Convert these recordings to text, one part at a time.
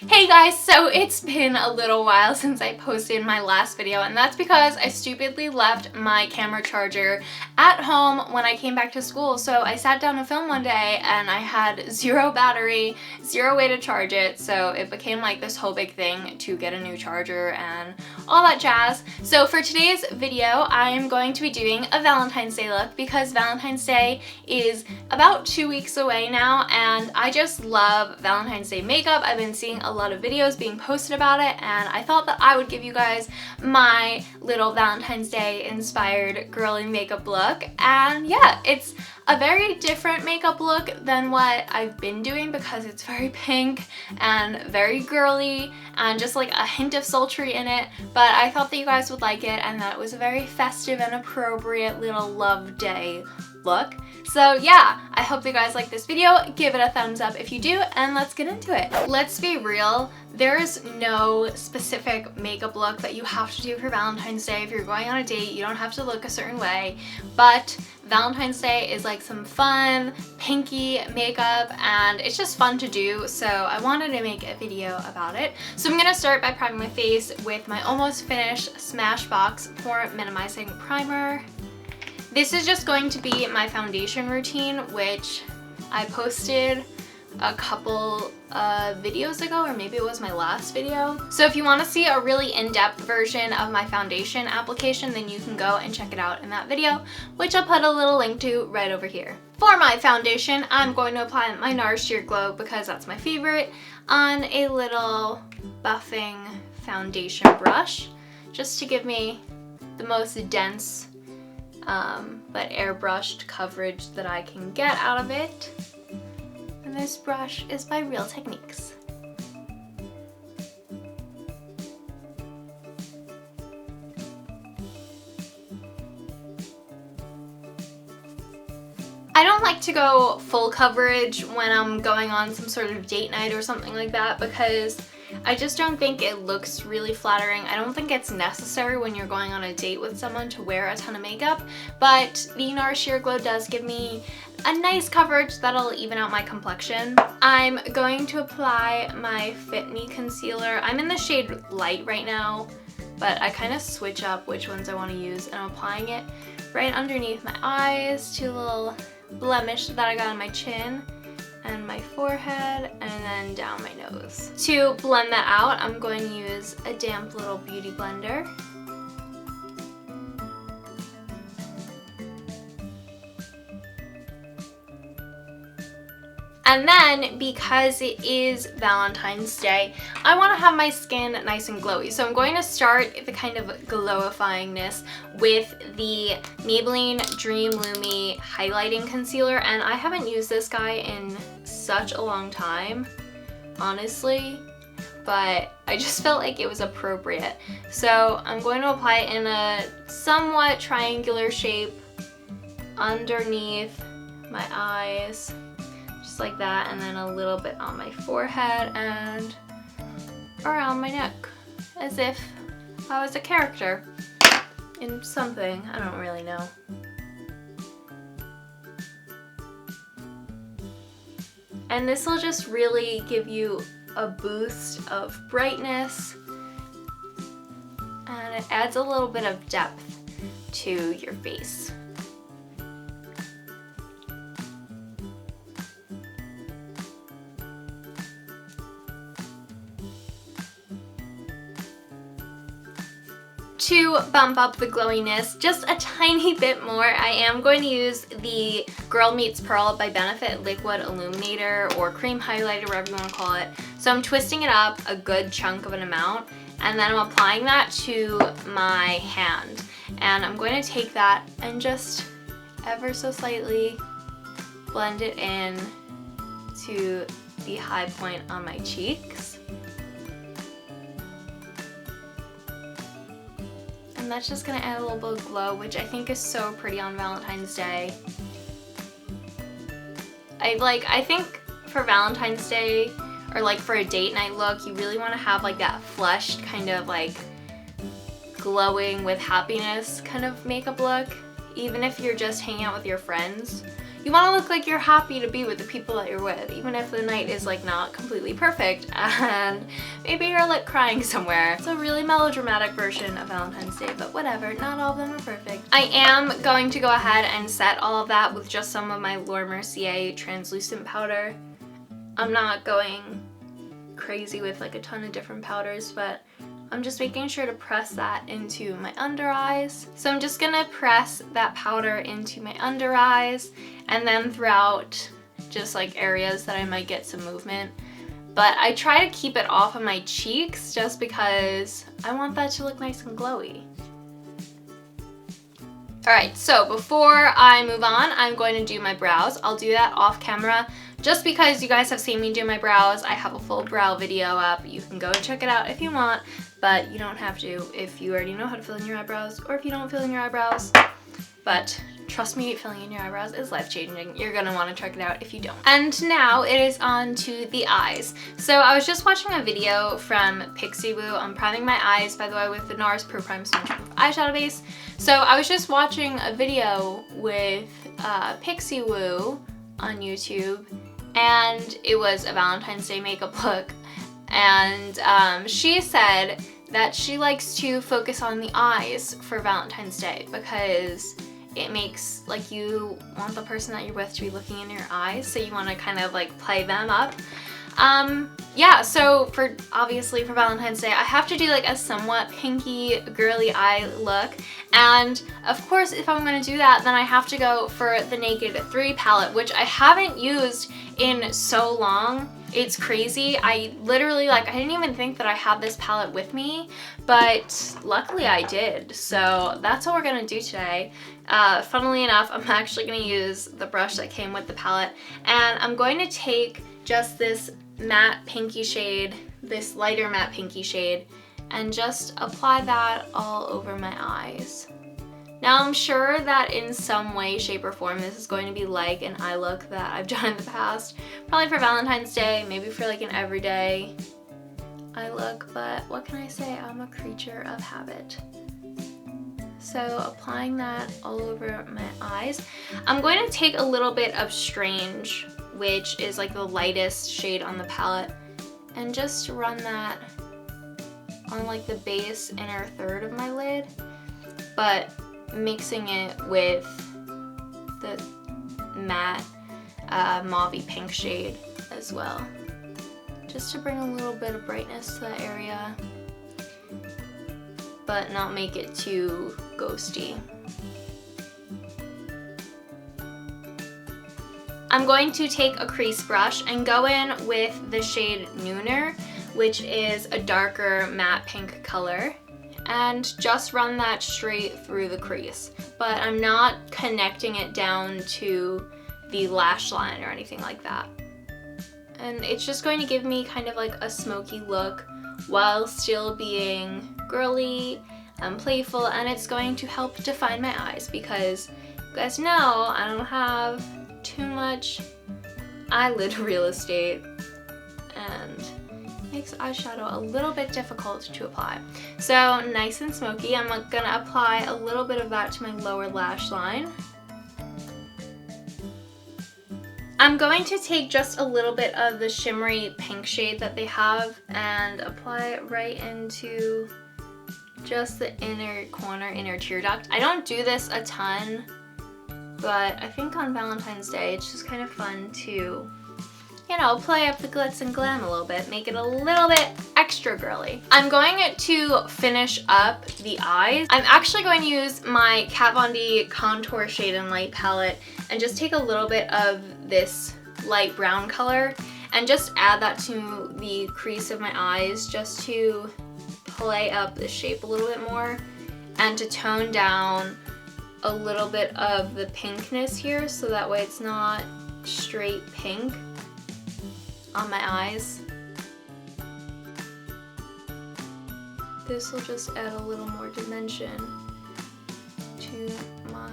Hey guys, so it's been a little while since I posted my last video, and that's because I stupidly left my camera charger at home when I came back to school. So I sat down to film one day and I had zero battery, zero way to charge it, so it became like this whole big thing to get a new charger and all that jazz. So for today's video, I am going to be doing a Valentine's Day look because Valentine's Day is about 2 weeks away now, and I just love Valentine's Day makeup. I've been seeing a lot of videos being posted about it, and I thought that I would give you guys my little Valentine's Day inspired girly makeup look. And yeah, it's a very different makeup look than what I've been doing because it's very pink and very girly and just like a hint of sultry in it, but I thought that you guys would like it and that it was a very festive and appropriate little love day look. So yeah, I hope you guys like this video. Give it a thumbs up if you do, and let's get into it. Let's be real, there is no specific makeup look that you have to do for Valentine's Day. If you're going on a date, you don't have to look a certain way, but Valentine's Day is like some fun, pinky makeup, and it's just fun to do, so I wanted to make a video about it. So I'm gonna start by priming my face with my almost finished Smashbox Pore Minimizing Primer. This is just going to be my foundation routine, which I posted a couple videos ago, or maybe it was my last video. So if you want to see a really in-depth version of my foundation application, then you can go and check it out in that video, which I'll put a little link to right over here. For my foundation, I'm going to apply my NARS Sheer Glow because that's my favorite on a little buffing foundation brush, just to give me the most dense but airbrushed coverage that I can get out of it. And this brush is by Real Techniques. I don't like to go full coverage when I'm going on some sort of date night or something like that because I just don't think it looks really flattering. I don't think it's necessary when you're going on a date with someone to wear a ton of makeup, but the NARS Sheer Glow does give me a nice coverage that'll even out my complexion. I'm going to apply my Fit Me concealer. I'm in the shade Light right now, but I kind of switch up which ones I want to use, and I'm applying it right underneath my eyes to a little blemish that I got on my chin and my forehead, and then down my nose. To blend that out, I'm going to use a damp little beauty blender. And then, because it is Valentine's Day, I want to have my skin nice and glowy. So I'm going to start the kind of glowifyingness with the Maybelline Dream Lumi Highlighting Concealer. And I haven't used this guy in such a long time, honestly, but I just felt like it was appropriate. So I'm going to apply it in a somewhat triangular shape underneath my eyes, like that, and then a little bit on my forehead and around my neck, as if I was a character in something. I don't really know. And this will just really give you a boost of brightness, and it adds a little bit of depth to your face. To bump up the glowiness just a tiny bit more, I am going to use the Girl Meets Pearl by Benefit Liquid Illuminator or Cream Highlighter, whatever you want to call it. So I'm twisting it up a good chunk of an amount, and then I'm applying that to my hand. And I'm going to take that and just ever so slightly blend it in to the high point on my cheeks. And that's just gonna add a little bit of glow, which I think is so pretty on Valentine's Day. I think for Valentine's Day, or like for a date night look, you really want to have like that flushed kind of like glowing with happiness kind of makeup look. Even if you're just hanging out with your friends, You want to look like you're happy to be with the people that you're with, even if the night is like not completely perfect and maybe you're like crying somewhere. It's a really melodramatic version of Valentine's Day, but whatever, not all of them are perfect. I am going to go ahead and set all of that with just some of my Laura Mercier translucent powder. I'm not going crazy with like a ton of different powders, but I'm just making sure to press that into my under eyes. So I'm just gonna press that powder into my under eyes and then throughout just like areas that I might get some movement. But I try to keep it off of my cheeks just because I want that to look nice and glowy. Alright, so before I move on, I'm going to do my brows. I'll do that off camera just because you guys have seen me do my brows. I have a full brow video up. You can go and check it out if you want, but you don't have to if you already know how to fill in your eyebrows or if you don't fill in your eyebrows. But trust me, filling in your eyebrows is life-changing. You're gonna want to check it out if you don't. And now it is on to the eyes. So I was just watching a video from Pixie Woo. I'm priming my eyes, by the way, with the NARS Pro Prime Smudge Proof eyeshadow base. So I was just watching a video with Pixie Woo on YouTube, and it was a Valentine's Day makeup look. And she said that she likes to focus on the eyes for Valentine's Day because it makes like you want the person that you're with to be looking in your eyes, so you want to kind of like play them up. Yeah, so obviously for Valentine's Day, I have to do like a somewhat pinky girly eye look, and of course if I'm gonna do that, then I have to go for the Naked 3 palette, which I haven't used in so long. It's crazy. I literally, like, I didn't even think that I had this palette with me, but luckily I did. So that's what we're gonna do today. Funnily enough, I'm actually gonna use the brush that came with the palette, and I'm going to take just this matte pinky shade, this lighter matte pinky shade, and just apply that all over my eyes. Now I'm sure that in some way, shape, or form this is going to be like an eye look that I've done in the past. Probably for Valentine's Day, maybe for like an everyday eye look, but what can I say? I'm a creature of habit. So applying that all over my eyes. I'm going to take a little bit of Strange, which is like the lightest shade on the palette, and just run that on like the base inner third of my lid, but mixing it with the matte mauvey pink shade as well, just to bring a little bit of brightness to that area, but not make it too ghosty. I'm going to take a crease brush and go in with the shade Nooner, which is a darker matte pink color, and just run that straight through the crease. But I'm not connecting it down to the lash line or anything like that. And it's just going to give me kind of like a smoky look while still being girly and playful, and it's going to help define my eyes because you guys know I don't have too much eyelid real estate, and makes eyeshadow a little bit difficult to apply. So nice and smoky. I'm gonna apply a little bit of that to my lower lash line. I'm going to take just a little bit of the shimmery pink shade that they have and apply it right into just the inner corner, inner tear duct. I don't do this a ton, but I think on Valentine's Day it's just kind of fun to, you know, play up the glitz and glam a little bit, make it a little bit extra girly. I'm going to finish up the eyes. I'm actually going to use my Kat Von D Contour Shade and Light palette and just take a little bit of this light brown color and just add that to the crease of my eyes just to play up the shape a little bit more and to tone down a little bit of the pinkness here so that way it's not straight pink on my eyes. This will just add a little more dimension to my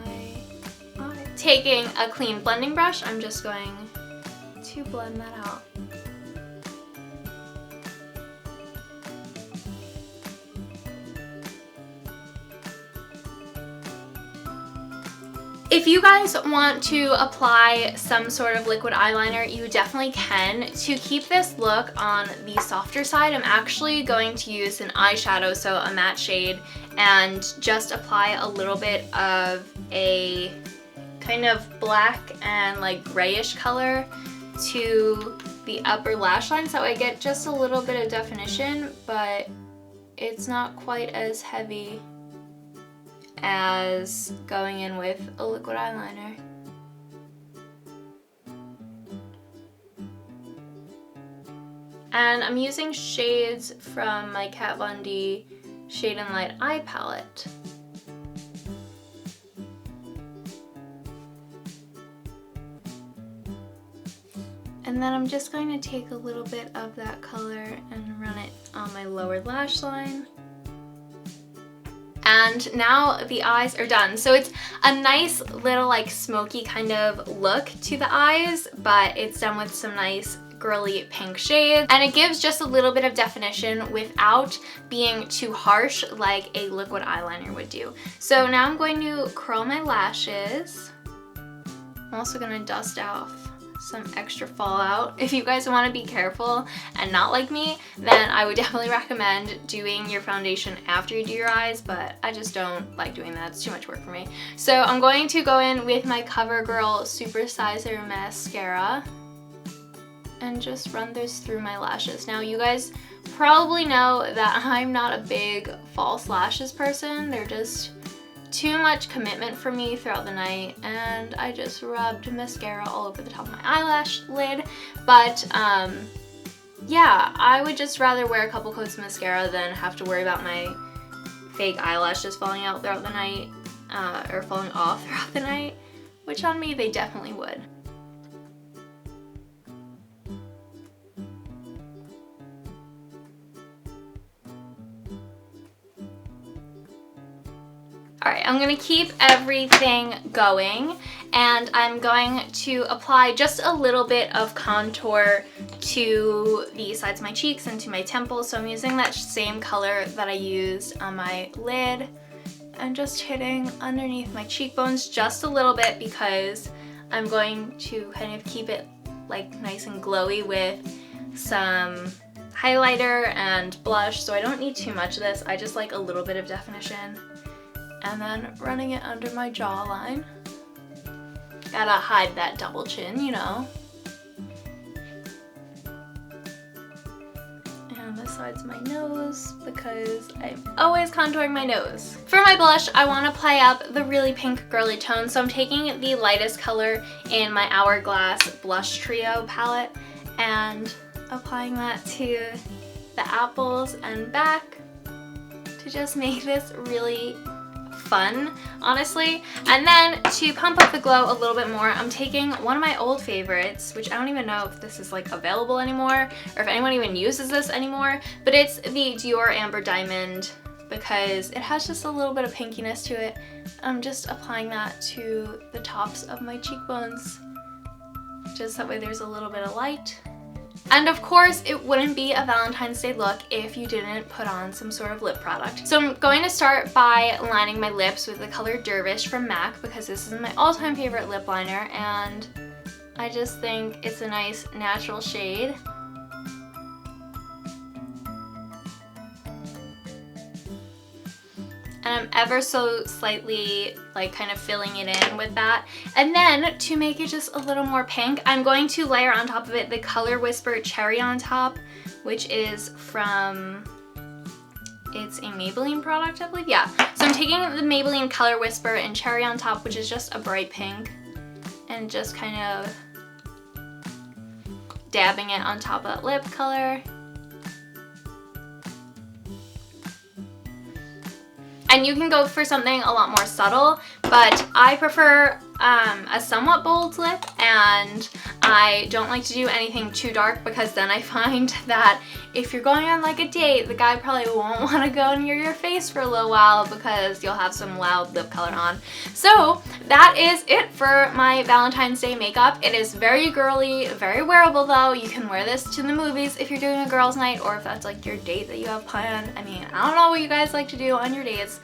eye. Taking a clean blending brush, I'm just going to blend that out. If you guys want to apply some sort of liquid eyeliner, you definitely can. To keep this look on the softer side, I'm actually going to use an eyeshadow, so a matte shade, and just apply a little bit of a kind of black and like grayish color to the upper lash line, so I get just a little bit of definition, but it's not quite as heavy as going in with a liquid eyeliner. And I'm using shades from my Kat Von D Shade and Light eye palette. And then I'm just going to take a little bit of that color and run it on my lower lash line. And now the eyes are done. So it's a nice little like smoky kind of look to the eyes, but it's done with some nice girly pink shades. And it gives just a little bit of definition without being too harsh like a liquid eyeliner would do. So now I'm going to curl my lashes. I'm also going to dust off some extra fallout. If you guys want to be careful and not like me, then I would definitely recommend doing your foundation after you do your eyes, but I just don't like doing that. It's too much work for me. So I'm going to go in with my CoverGirl Supersizer Mascara and just run this through my lashes. Now you guys probably know that I'm not a big false lashes person. They're just too much commitment for me throughout the night, and I just rubbed mascara all over the top of my eyelash lid. But yeah, I would just rather wear a couple coats of mascara than have to worry about my fake eyelashes falling out throughout the night, or falling off throughout the night, which on me they definitely would. Alright, I'm going to keep everything going, and I'm going to apply just a little bit of contour to the sides of my cheeks and to my temples. So I'm using that same color that I used on my lid and just hitting underneath my cheekbones just a little bit, because I'm going to kind of keep it like nice and glowy with some highlighter and blush. So I don't need too much of this. I just like a little bit of definition. And then running it under my jawline. Gotta hide that double chin, you know. And the sides of my nose, because I'm always contouring my nose. For my blush, I want to play up the really pink girly tone, so I'm taking the lightest color in my Hourglass Blush Trio palette and applying that to the apples and back to just make this really fun, honestly. And then to pump up the glow a little bit more, I'm taking one of my old favorites, which I don't even know if this is like available anymore or if anyone even uses this anymore, but it's the Dior Amber Diamond, because it has just a little bit of pinkiness to it. I'm just applying that to the tops of my cheekbones, just that way there's a little bit of light. And of course, it wouldn't be a Valentine's Day look if you didn't put on some sort of lip product. So I'm going to start by lining my lips with the color Dervish from MAC, because this is my all-time favorite lip liner, and I just think it's a nice natural shade. And I'm ever so slightly like kind of filling it in with that. And then to make it just a little more pink, I'm going to layer on top of it the Color Whisper Cherry on Top, which is from, it's a Maybelline product, I believe. Yeah. So I'm taking the Maybelline Color Whisper and Cherry on Top, which is just a bright pink, and just kind of dabbing it on top of that lip color. And you can go for something a lot more subtle, but I prefer a somewhat bold lip, and I don't like to do anything too dark, because then I find that if you're going on like a date, the guy probably won't want to go near your face for a little while because you'll have some loud lip color on. So that is it for my Valentine's Day makeup. It is very girly, very wearable though. You can wear this to the movies if you're doing a girls' night, or if that's like your date that you have planned. I mean, I don't know what you guys like to do on your dates,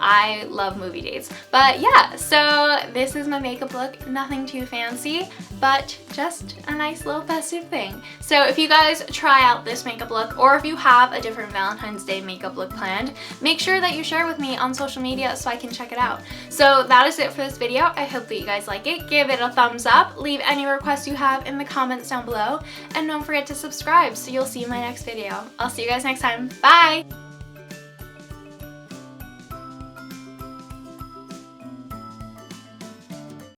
I love movie dates. But yeah, so this is my makeup look. Nothing too fancy, but just a nice little festive thing. So if you guys try out this makeup look, or if you have a different Valentine's Day makeup look planned, make sure that you share with me on social media so I can check it out. So that is it for this video. I hope that you guys like it. Give it a thumbs up. Leave any requests you have in the comments down below. And don't forget to subscribe so you'll see my next video. I'll see you guys next time. Bye!